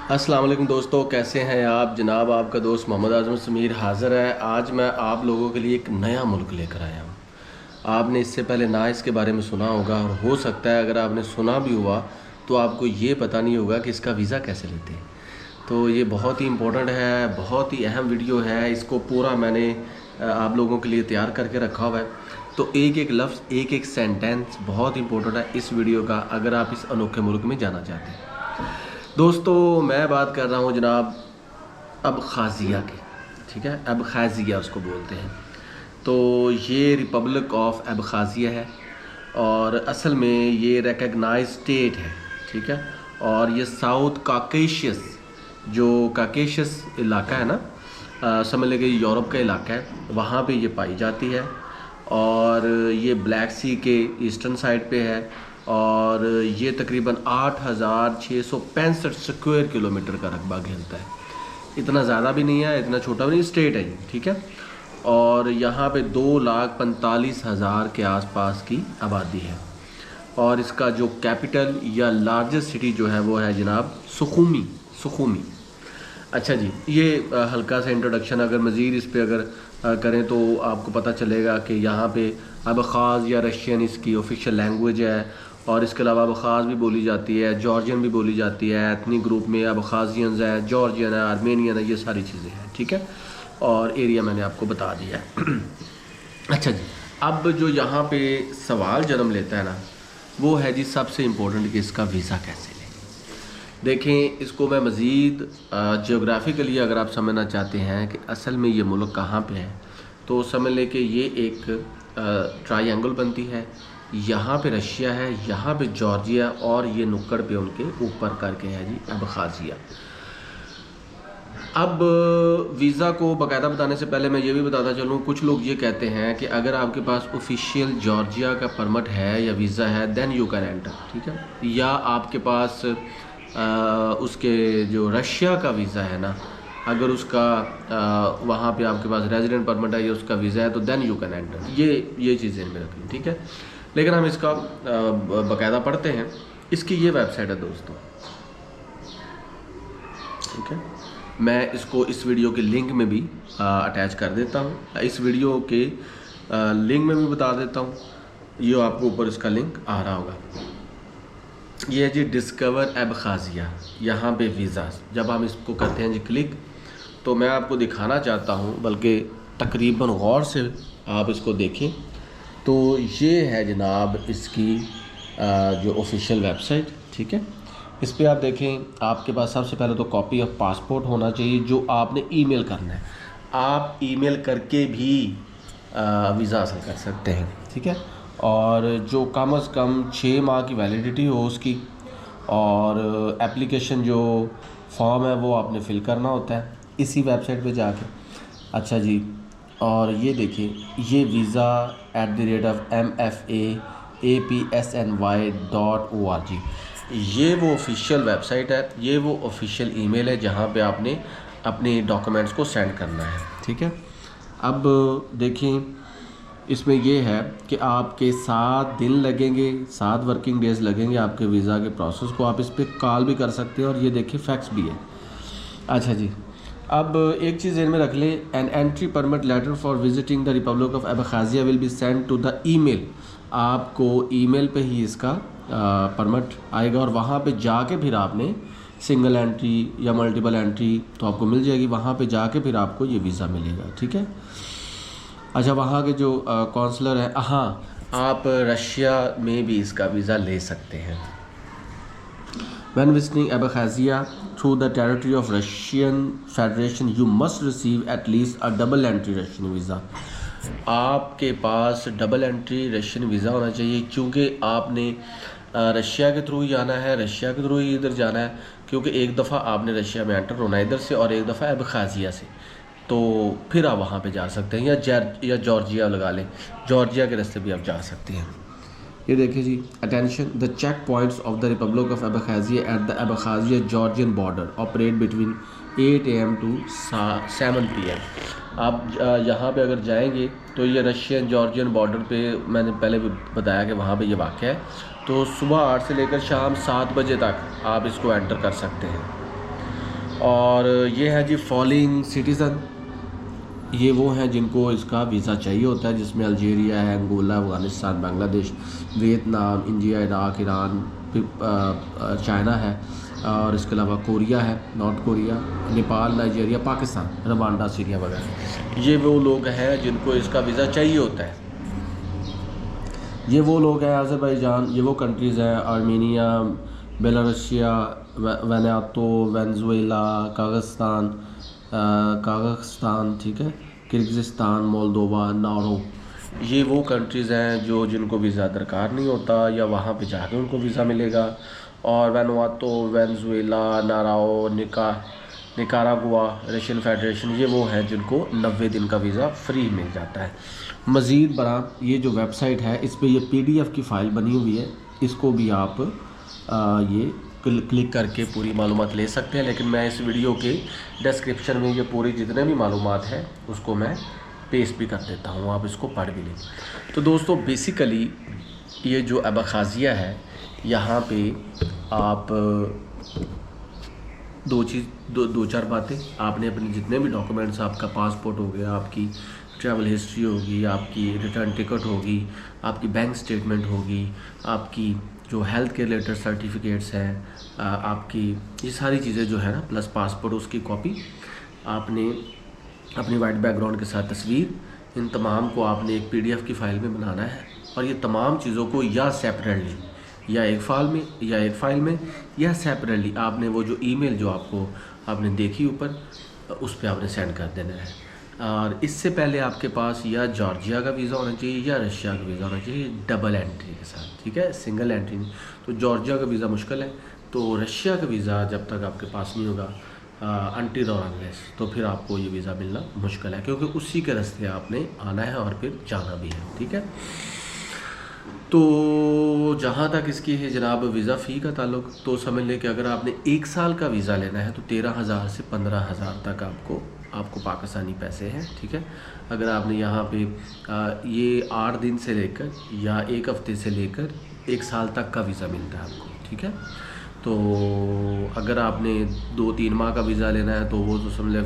अस्सलाम वालेकुम दोस्तों, कैसे हैं आप जनाब। आपका दोस्त मोहम्मद आज़म समीर हाज़िर है। आज मैं आप लोगों के लिए एक नया मुल्क लेकर आया हूँ। आपने इससे पहले ना इसके बारे में सुना होगा, और हो सकता है अगर आपने सुना भी हुआ तो आपको ये पता नहीं होगा कि इसका वीज़ा कैसे लेते हैं। तो ये बहुत ही इम्पोर्टेंट है, बहुत ही अहम वीडियो है। इसको पूरा मैंने आप लोगों के लिए तैयार करके रखा हुआ है। तो एक एक लफ्ज़, एक एक सेंटेंस बहुत इंपॉर्टेंट है इस वीडियो का, अगर आप इस अनोखे मुल्क में जाना चाहते हैं। दोस्तों, मैं बात कर रहा हूँ जनाब अबखाज़िया की। ठीक है, अबखाज़िया उसको बोलते हैं। तो ये रिपब्लिक ऑफ अबखाज़िया है, और असल में ये रिकग्नाइज स्टेट है। ठीक है, और ये साउथ काकेशियस, जो काकेशियस इलाका है ना, समझ लें कि यूरोप का इलाका है, वहाँ पे ये पाई जाती है। और ये ब्लैक सी के ईस्टर्न साइड पे है, और ये तकरीबन 8,665 स्क्वायर किलोमीटर का रकबा घेरता है। इतना ज़्यादा भी नहीं है, इतना छोटा भी नहीं, स्टेट है ये। ठीक है, और यहाँ पे 2,45,000 के आसपास की आबादी है। और इसका जो कैपिटल या लार्जेस्ट सिटी जो है वो है जनाब सुखूमी। सुखूमी। अच्छा जी, ये हल्का सा इंट्रोडक्शन। अगर मज़ीद इस पे अगर करें तो आपको पता चलेगा कि यहाँ पे अबखाज़ या रशियन इसकी ऑफिशियल लैंग्वेज है, और इसके अलावा अबखाज़ भी बोली जाती है, जॉर्जियन भी बोली जाती है। एथनिक ग्रुप में अबखाज़ियंस है, जॉर्जियन है, आर्मेनियन है, ये सारी चीज़ें हैं। ठीक है, और एरिया मैंने आपको बता दिया है। अच्छा जी, अब जो यहाँ पे सवाल जन्म लेता है ना, वो है जी सबसे इम्पोर्टेंट कि इसका वीज़ा कैसे लें। देखें, इसको मैं मज़ीद जियोग्राफिकली अगर आप समझना चाहते हैं कि असल में ये मुल्क कहाँ पे है, तो समझ लें कि ये एक ट्रायंगल बनती है। यहाँ पे रशिया है, यहाँ पे जॉर्जिया, और ये नुक्कड़ पे उनके ऊपर करके है जी अबखाज़िया। अब वीज़ा को बाकायदा बताने से पहले मैं ये भी बताता चलूँ, कुछ लोग ये कहते हैं कि अगर आपके पास ऑफिशियल जॉर्जिया का परमिट है या वीज़ा है देन यू कैन एंटर। ठीक है, या आपके पास उसके जो रशिया का वीज़ा है ना, अगर उसका वहाँ पे आपके पास रेजिडेंट परमिट है या उसका वीज़ा है तो देन यू कैन एंटर। ये चीज़ें में रखें। ठीक है, लेकिन हम इसका बाकायदा पढ़ते हैं। इसकी ये वेबसाइट है दोस्तों। ठीक है, मैं इसको इस वीडियो के लिंक में भी अटैच कर देता हूँ। इस वीडियो के लिंक में भी बता देता हूँ, ये आपको ऊपर इसका लिंक आ रहा होगा। ये है जी डिस्कवर अबखाज़िया। यहाँ पे वीज़ा जब हम इसको करते हैं जी क्लिक, तो मैं आपको दिखाना चाहता हूँ, बल्कि तकरीबन गौर से आप इसको देखें। तो ये है जनाब इसकी जो ऑफिशियल वेबसाइट। ठीक है, इस पर आप देखें, आपके पास सबसे पहले तो कॉपी ऑफ पासपोर्ट होना चाहिए, जो आपने ईमेल करना है। आप ईमेल करके भी वीज़ा हासिल कर सकते हैं। ठीक है, और जो कम से कम 6 माह की वैलिडिटी हो उसकी, और एप्लीकेशन जो फॉर्म है वो आपने फ़िल करना होता है इसी वेबसाइट पे जाके। अच्छा जी, और ये देखिए, ये visa@MFA-APSNY.org, ये वो ऑफिशियल वेबसाइट है, ये वो ऑफिशियल ईमेल है जहाँ पे आपने अपने डॉक्यूमेंट्स को सेंड करना है। ठीक है, अब देखिए, इसमें ये है कि आपके 7 दिन लगेंगे, 7 वर्किंग डेज़ लगेंगे आपके वीज़ा के प्रोसेस को। आप इस पर कॉल भी कर सकते हैं, और ये देखिए फैक्स भी है। अच्छा जी, अब एक चीज़ ज़हन में रख लें, an entry permit letter for visiting the republic of Abkhazia will be send to the email. आपको ईमेल पे ही इसका परमिट आएगा, और वहाँ पे जाके फिर आपने सिंगल एंट्री या मल्टीपल एंट्री तो आपको मिल जाएगी। वहाँ पे जाके फिर आपको ये वीज़ा मिलेगा। ठीक है, अच्छा, वहाँ के जो काउंसलर है, हाँ, आप रशिया में भी इसका वीज़ा ले सकते हैं। When visiting Abkhazia through the territory of Russian Federation, you must receive at least a double entry Russian visa. आपके पास डबल एंट्री रशियन वीज़ा होना चाहिए, क्योंकि आपने रशिया के थ्रू ही जाना है, रशिया के थ्रू ही इधर जाना है, क्योंकि एक दफ़ा आपने रशिया में एंटर होना है इधर से, और एक दफ़ा अबखाज़िया से, तो फिर आप वहाँ पे जा सकते हैं। या जॉर्जिया लगा लें, जॉर्जिया के रास्ते भी आप जा सकते हैं। ये देखिए जी, attention, the check points of the republic of Abkhazia at the Abkhazia Georgian border operate between 8 AM to 7 PM। आप यहाँ पे अगर जाएंगे तो ये रशियन जॉर्जियन बॉर्डर पे, मैंने पहले भी बताया कि वहाँ पे ये वाक़ है। तो सुबह 8 से लेकर शाम 7 बजे तक आप इसको एंटर कर सकते हैं। और ये है जी फॉलोइंग सिटीज़न, ये वो हैं जिनको इसका वीज़ा चाहिए होता है, जिसमें अल्जीरिया है, Angola, Afghanistan, Bangladesh, Vietnam, India, Iraq, Iran, China है, और इसके अलावा कोरिया है, North Korea, Nepal, Nigeria, Pakistan, Rwanda, Syria वगैरह। ये वो लोग हैं जिनको इसका वीज़ा चाहिए होता है। ये वो लोग हैं अज़रबैजान, ये वो कंट्रीज़ हैं आर्मीनिया, बेलारूसिया, वैनातो, वेनेज़ुएला, काज़ाख्स्तान, ठीक है, किर्गिज़स्तान, मोल्दोवा, नारो। ये वो कंट्रीज़ हैं जो जिनको वीज़ा दरकार नहीं होता या वहाँ पे जाके उनको वीज़ा मिलेगा। और वैनुआतो, वेनेज़ुएला, नाराओ, निकारागुआ, रशियन फेडरेशन, ये वो हैं जिनको 90 दिन का वीज़ा फ्री मिल जाता है। मज़ीद बरा ये जो वेबसाइट है इस पे ये PDF की फ़ाइल बनी हुई है, इसको भी आप ये क्लिक करके पूरी मालूमात ले सकते हैं, लेकिन मैं इस वीडियो के डिस्क्रिप्शन में ये पूरी जितने भी मालूमात हैं उसको मैं पेस्ट भी कर देता हूँ, आप इसको पढ़ भी लें। तो दोस्तों बेसिकली ये जो अबखाज़िया है, यहाँ पे आप दो चार बातें, आपने अपने जितने भी डॉक्यूमेंट्स, आपका पासपोर्ट हो गया, आपकी ट्रैवल हिस्ट्री होगी, आपकी रिटर्न टिकट होगी, आपकी बैंक स्टेटमेंट होगी, आपकी जो हेल्थ के रिलेटेड सर्टिफिकेट्स हैं, आपकी ये सारी चीज़ें जो है ना, प्लस पासपोर्ट उसकी कॉपी, आपने अपनी वाइट बैकग्राउंड के साथ तस्वीर, इन तमाम को आपने एक PDF की फ़ाइल में बनाना है। और ये तमाम चीज़ों को या सेपरेटली या एक फ़ाइल में या सेपरेटली आपने वो जो ईमेल जो आपने देखी ऊपर, उस पर आपने सेंड कर देना है। और इससे पहले आपके पास या जॉर्जिया का वीज़ा होना चाहिए या रशिया का वीज़ा होना चाहिए, डबल एंट्री के साथ, ठीक है, सिंगल एंट्री नहीं। तो जॉर्जिया का वीज़ा मुश्किल है, तो रशिया का वीज़ा जब तक आपके पास नहीं होगा अनटिल और अनलेस, तो फिर आपको ये वीज़ा मिलना मुश्किल है, क्योंकि उसी के रास्ते आपने आना है और फिर जाना भी है, ठीक है। तो जहाँ तक इसकी है जनाब वीज़ा फ़ी का ताल्लुक, तो समझ लें कि अगर आपने 1 साल का वीज़ा लेना है तो 13,000 से 15,000 तक आपको पाकिस्तानी पैसे हैं, ठीक है। अगर आपने यहाँ पे ये 8 दिन से लेकर या 1 हफ़्ते से लेकर 1 साल तक का वीज़ा मिलता है आपको, ठीक है। तो अगर आपने 2-3 माह का वीज़ा लेना है तो वो तो समझ लें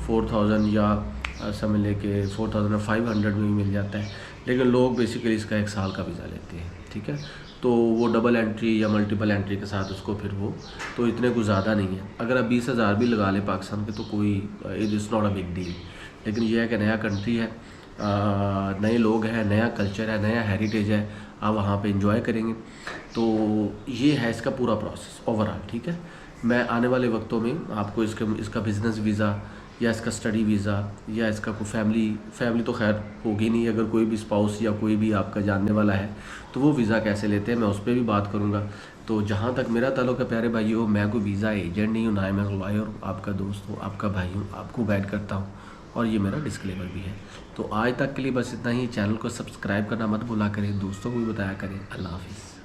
4,000 या समझ लें कि 4,500 में भी मिल जाता है, लेकिन लोग बेसिकली इसका 1 साल का वीज़ा लेते हैं, ठीक है। तो वो डबल एंट्री या मल्टीपल एंट्री के साथ उसको फिर वो तो इतने कुछ ज़्यादा नहीं है। अगर आप 20,000 भी लगा लें पाकिस्तान के तो कोई it is not a big deal, लेकिन ये है कि नया कंट्री है, नए लोग हैं, नया कल्चर है, नया हेरिटेज है, आप वहाँ पे एंजॉय करेंगे। तो ये है इसका पूरा प्रोसेस ओवरऑल, ठीक है। मैं आने वाले वक्तों में आपको इसका बिज़नेस वीज़ा या इसका स्टडी वीज़ा या इसका कोई फैमिली तो खैर होगी नहीं, अगर कोई भी स्पाउस या कोई भी आपका जानने वाला है तो वो वीज़ा कैसे लेते हैं मैं उस पर भी बात करूँगा। तो जहाँ तक मेरा ताल्लुक़ है प्यारे भाइयों, मैं कोई वीज़ा एजेंट नहीं हूँ, ना ही मैं लॉयर, आपका दोस्त हूँ, आपका भाई हूँ, आपको गाइड करता हूँ, और ये मेरा डिस्क्लेमर भी है। तो आज तक के लिए बस इतना ही। चैनल को सब्सक्राइब करना मत भूला करें, दोस्तों को भी बताया करें। अल्लाह हाफ़िज़।